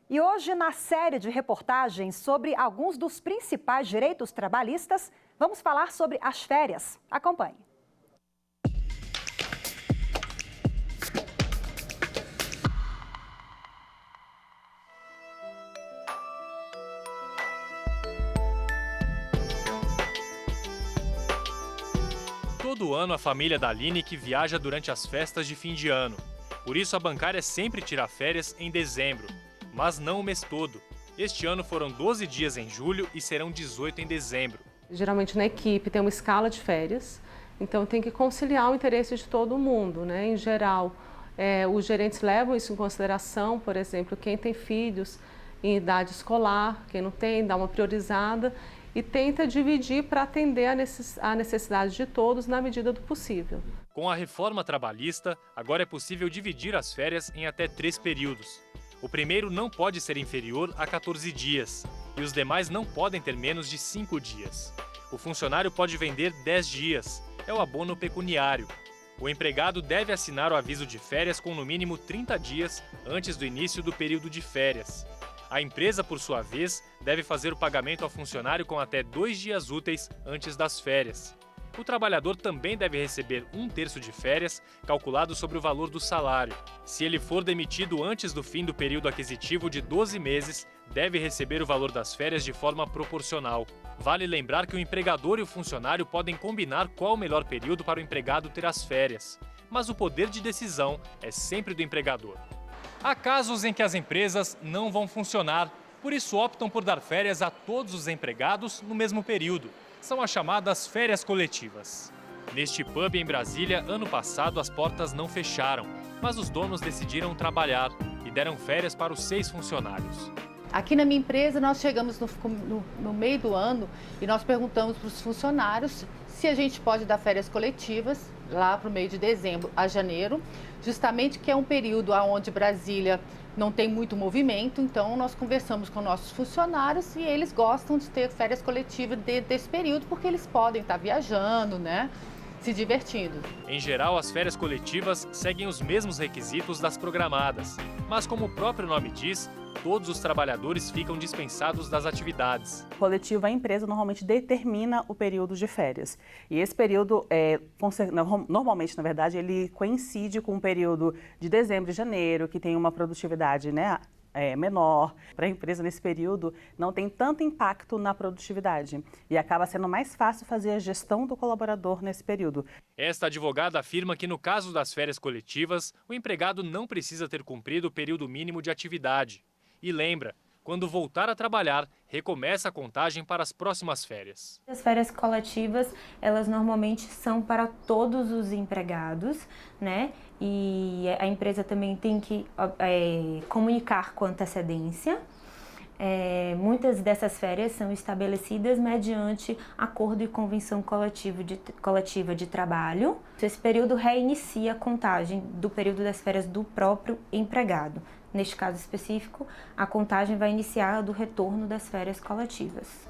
E hoje, na série de reportagens sobre alguns dos principais direitos trabalhistas, vamos falar sobre as férias. Acompanhe. Todo ano a família da Aline que viaja durante as festas de fim de ano. Por isso a bancária sempre tira férias em dezembro, mas não o mês todo. Este ano foram 12 dias em julho e serão 18 em dezembro. Geralmente na equipe tem uma escala de férias, então tem que conciliar o interesse de todo mundo, né? Em geral, os gerentes levam isso em consideração, por exemplo, quem tem filhos em idade escolar, quem não tem, dá uma priorizada e tenta dividir para atender a necessidade de todos na medida do possível. Com a reforma trabalhista, agora é possível dividir as férias em até 3 períodos. O primeiro não pode ser inferior a 14 dias e os demais não podem ter menos de 5 dias. O funcionário pode vender 10 dias, é o abono pecuniário. O empregado deve assinar o aviso de férias com no mínimo 30 dias antes do início do período de férias. A empresa, por sua vez, deve fazer o pagamento ao funcionário com até 2 dias úteis antes das férias. O trabalhador também deve receber 1/3 de férias, calculado sobre o valor do salário. Se ele for demitido antes do fim do período aquisitivo de 12 meses, deve receber o valor das férias de forma proporcional. Vale lembrar que o empregador e o funcionário podem combinar qual o melhor período para o empregado ter as férias, mas o poder de decisão é sempre do empregador. Há casos em que as empresas não vão funcionar, por isso optam por dar férias a todos os empregados no mesmo período. São as chamadas férias coletivas. Neste pub em Brasília, ano passado as portas não fecharam, mas os donos decidiram trabalhar e deram férias para os 6 funcionários. Aqui na minha empresa, nós chegamos no meio do ano e nós perguntamos para os funcionários se a gente pode dar férias coletivas lá para o meio de dezembro a janeiro, justamente que é um período onde Brasília não tem muito movimento, então nós conversamos com nossos funcionários e eles gostam de ter férias coletivas desse período porque eles podem estar viajando, né? Se divertindo. Em geral, as férias coletivas seguem os mesmos requisitos das programadas, mas como o próprio nome diz, todos os trabalhadores ficam dispensados das atividades. Coletivo, a empresa normalmente determina o período de férias. E esse período, normalmente, na verdade, ele coincide com o período de dezembro e janeiro, que tem uma produtividade, né, menor. Para a empresa, nesse período, não tem tanto impacto na produtividade. E acaba sendo mais fácil fazer a gestão do colaborador nesse período. Esta advogada afirma que, no caso das férias coletivas, o empregado não precisa ter cumprido o período mínimo de atividade. E lembra, quando voltar a trabalhar, recomeça a contagem para as próximas férias. As férias coletivas, elas normalmente são para todos os empregados, né? E a empresa também tem que comunicar com antecedência. Muitas dessas férias são estabelecidas mediante acordo e convenção coletiva de trabalho. Esse período reinicia a contagem do período das férias do próprio empregado. Neste caso específico, a contagem vai iniciar do retorno das férias coletivas.